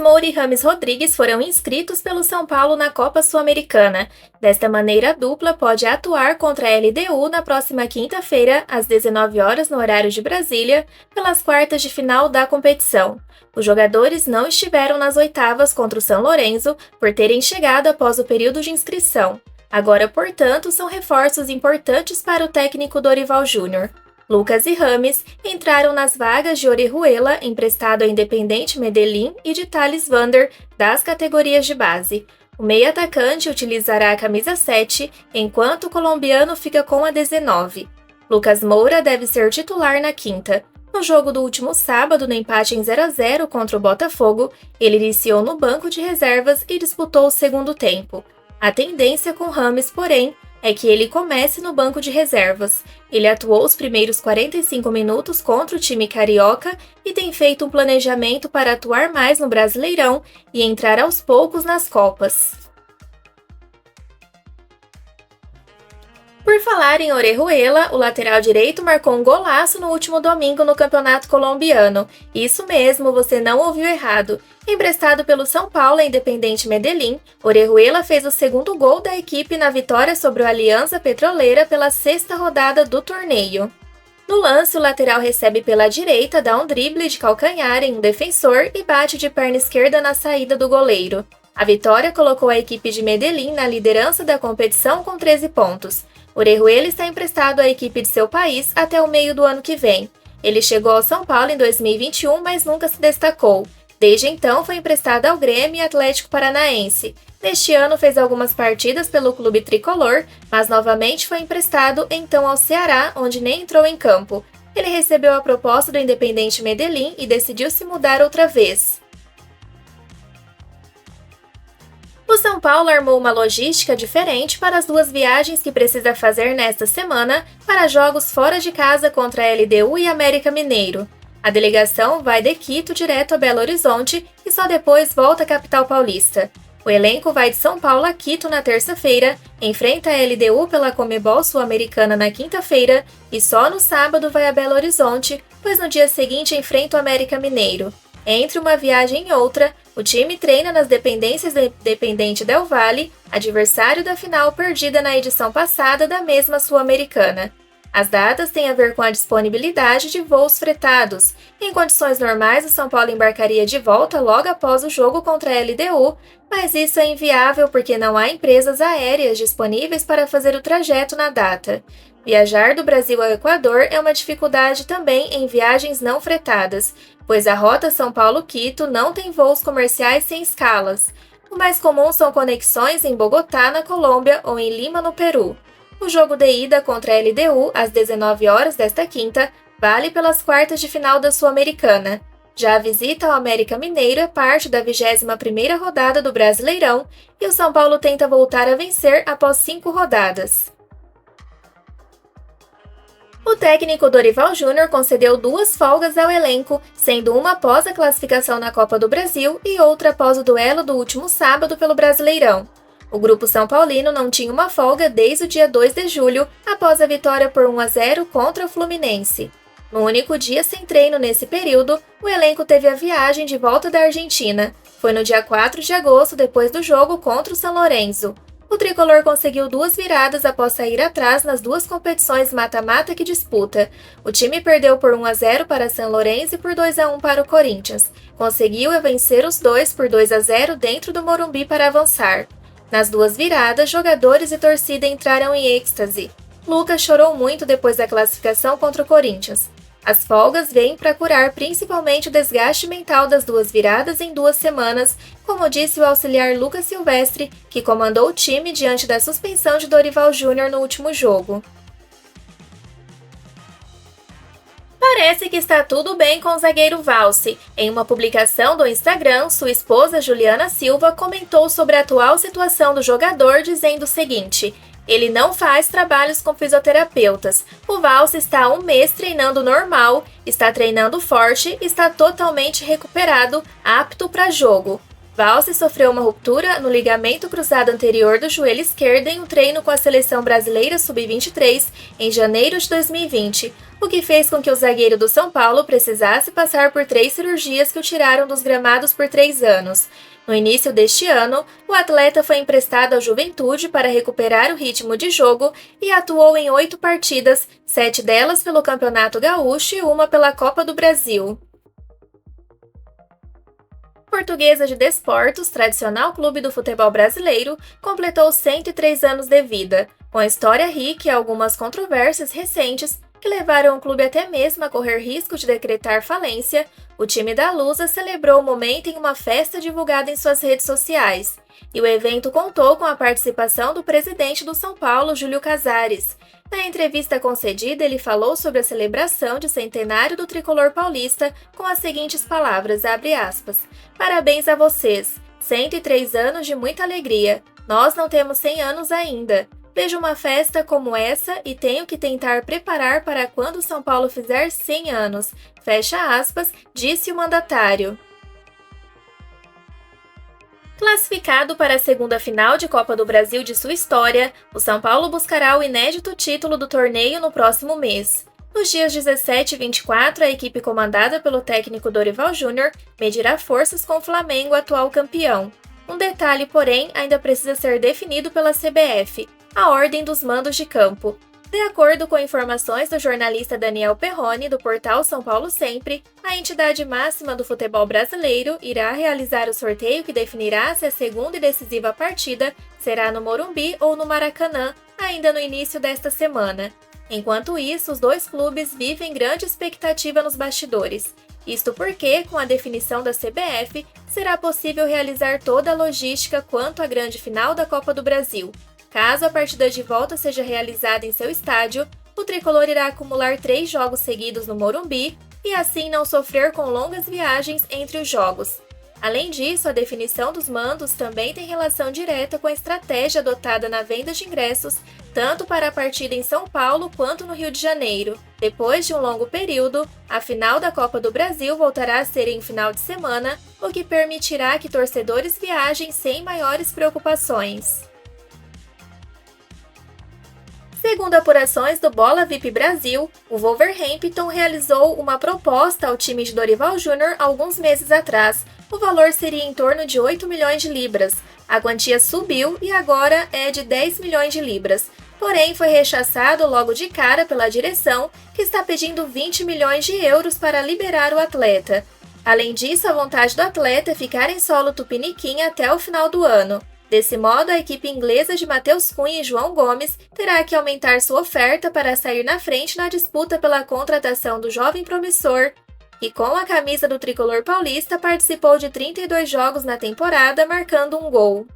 Moura e Rames Rodrigues foram inscritos pelo São Paulo na Copa Sul-Americana. Desta maneira, a dupla pode atuar contra a LDU na próxima quinta-feira, às 19 horas no horário de Brasília, pelas quartas de final da competição. Os jogadores não estiveram nas oitavas contra o São Lourenço por terem chegado após o período de inscrição. Agora, portanto, são reforços importantes para o técnico Dorival Júnior. Lucas e Rames entraram nas vagas de Orejuela, emprestado ao Independiente Medellín, e de Thales Vander, das categorias de base. O meio-atacante utilizará a camisa 7, enquanto o colombiano fica com a 19. Lucas Moura deve ser titular na quinta. No jogo do último sábado, no empate em 0-0 contra o Botafogo, ele iniciou no banco de reservas e disputou o segundo tempo. A tendência com Rames, porém, é que ele comece no banco de reservas. Ele atuou os primeiros 45 minutos contra o time carioca e tem feito um planejamento para atuar mais no Brasileirão e entrar aos poucos nas Copas. Por falar em Orejuela, o lateral direito marcou um golaço no último domingo no Campeonato Colombiano. Isso mesmo, você não ouviu errado. Emprestado pelo São Paulo a Independiente Medellín, Orejuela fez o segundo gol da equipe na vitória sobre o Alianza Petrolera pela sexta rodada do torneio. No lance, o lateral recebe pela direita, dá um drible de calcanhar em um defensor e bate de perna esquerda na saída do goleiro. A vitória colocou a equipe de Medellín na liderança da competição com 13 pontos. Orejuela está emprestado à equipe de seu país até o meio do ano que vem. Ele chegou ao São Paulo em 2021, mas nunca se destacou. Desde então, foi emprestado ao Grêmio e Atlético Paranaense. Neste ano, fez algumas partidas pelo clube tricolor, mas novamente foi emprestado então ao Ceará, onde nem entrou em campo. Ele recebeu a proposta do Independiente Medellín e decidiu se mudar outra vez. O São Paulo armou uma logística diferente para as duas viagens que precisa fazer nesta semana para jogos fora de casa contra a LDU e América Mineiro. A delegação vai de Quito direto a Belo Horizonte e só depois volta à capital paulista. O elenco vai de São Paulo a Quito na terça-feira, enfrenta a LDU pela Conmebol Sul-Americana na quinta-feira e só no sábado vai a Belo Horizonte, pois no dia seguinte enfrenta o América Mineiro. Entre uma viagem e outra, o time treina nas dependências do Independente Del Valle, adversário da final perdida na edição passada da mesma Sul-Americana. As datas têm a ver com a disponibilidade de voos fretados. Em condições normais, o São Paulo embarcaria de volta logo após o jogo contra a LDU, mas isso é inviável porque não há empresas aéreas disponíveis para fazer o trajeto na data. Viajar do Brasil ao Equador é uma dificuldade também em viagens não fretadas, pois a rota São Paulo-Quito não tem voos comerciais sem escalas. O mais comum são conexões em Bogotá, na Colômbia, ou em Lima, no Peru. O jogo de ida contra a LDU, às 19 horas desta quinta, vale pelas quartas de final da Sul-Americana. Já a visita ao América Mineiro é parte da 21ª rodada do Brasileirão e o São Paulo tenta voltar a vencer após 5 rodadas. O técnico Dorival Júnior concedeu 2 folgas ao elenco, sendo uma após a classificação na Copa do Brasil e outra após o duelo do último sábado pelo Brasileirão. O grupo São Paulino não tinha uma folga desde o dia 2 de julho, após a vitória por 1-0 contra o Fluminense. No único dia sem treino nesse período, o elenco teve a viagem de volta da Argentina. Foi no dia 4 de agosto, depois do jogo contra o São Lourenço. O tricolor conseguiu 2 viradas após sair atrás nas 2 competições mata-mata que disputa. O time perdeu por 1-0 para São Lourenço e por 2-1 para o Corinthians. Conseguiu vencer os dois por 2-0 dentro do Morumbi para avançar. Nas 2 viradas, jogadores e torcida entraram em êxtase. Lucas chorou muito depois da classificação contra o Corinthians. As folgas vêm para curar principalmente o desgaste mental das 2 viradas em 2 semanas, como disse o auxiliar Lucas Silvestre, que comandou o time diante da suspensão de Dorival Júnior no último jogo. Parece que está tudo bem com o zagueiro Valse. Em uma publicação do Instagram, sua esposa Juliana Silva comentou sobre a atual situação do jogador, dizendo o seguinte: ele não faz trabalhos com fisioterapeutas. O Valse está há 1 mês treinando normal, está treinando forte, está totalmente recuperado, apto para jogo. Valse sofreu uma ruptura no ligamento cruzado anterior do joelho esquerdo em um treino com a seleção brasileira sub-23 em janeiro de 2020. o que fez com que o zagueiro do São Paulo precisasse passar por 3 cirurgias que o tiraram dos gramados por 3 anos. No início deste ano, o atleta foi emprestado ao Juventude para recuperar o ritmo de jogo e atuou em 8 partidas, 7 delas pelo Campeonato Gaúcho e uma pela Copa do Brasil. Portuguesa de Desportos, tradicional clube do futebol brasileiro, completou 103 anos de vida, com história rica e algumas controvérsias recentes que levaram o clube até mesmo a correr risco de decretar falência. O time da Lusa celebrou o momento em uma festa divulgada em suas redes sociais, e o evento contou com a participação do presidente do São Paulo, Júlio Casares. Na entrevista concedida, ele falou sobre a celebração de centenário do tricolor paulista com as seguintes palavras, abre aspas, "Parabéns a vocês, 103 anos de muita alegria, nós não temos 100 anos ainda. Vejo uma festa como essa e tenho que tentar preparar para quando São Paulo fizer 100 anos, fecha aspas, disse o mandatário. Classificado para a segunda final de Copa do Brasil de sua história, o São Paulo buscará o inédito título do torneio no próximo mês. Nos dias 17 e 24, a equipe comandada pelo técnico Dorival Júnior medirá forças com o Flamengo, atual campeão. Um detalhe, porém, ainda precisa ser definido pela CBF, a ordem dos mandos de campo. De acordo com informações do jornalista Daniel Perrone, do portal São Paulo Sempre, a entidade máxima do futebol brasileiro irá realizar o sorteio que definirá se a segunda e decisiva partida será no Morumbi ou no Maracanã, ainda no início desta semana. Enquanto isso, os dois clubes vivem grande expectativa nos bastidores. Isto porque, com a definição da CBF, será possível realizar toda a logística quanto à grande final da Copa do Brasil. Caso a partida de volta seja realizada em seu estádio, o tricolor irá acumular 3 jogos seguidos no Morumbi e assim não sofrer com longas viagens entre os jogos. Além disso, a definição dos mandos também tem relação direta com a estratégia adotada na venda de ingressos, tanto para a partida em São Paulo quanto no Rio de Janeiro. Depois de um longo período, a final da Copa do Brasil voltará a ser em final de semana, o que permitirá que torcedores viajem sem maiores preocupações. Segundo apurações do Bola VIP Brasil, o Wolverhampton realizou uma proposta ao time de Dorival Júnior alguns meses atrás. O valor seria em torno de 8 milhões de libras. A quantia subiu e agora é de 10 milhões de libras. Porém, foi rechaçado logo de cara pela direção, que está pedindo 20 milhões de euros para liberar o atleta. Além disso, a vontade do atleta é ficar em solo tupiniquim até o final do ano. Desse modo, a equipe inglesa de Matheus Cunha e João Gomes terá que aumentar sua oferta para sair na frente na disputa pela contratação do jovem promissor, que com a camisa do tricolor paulista participou de 32 jogos na temporada, marcando um gol.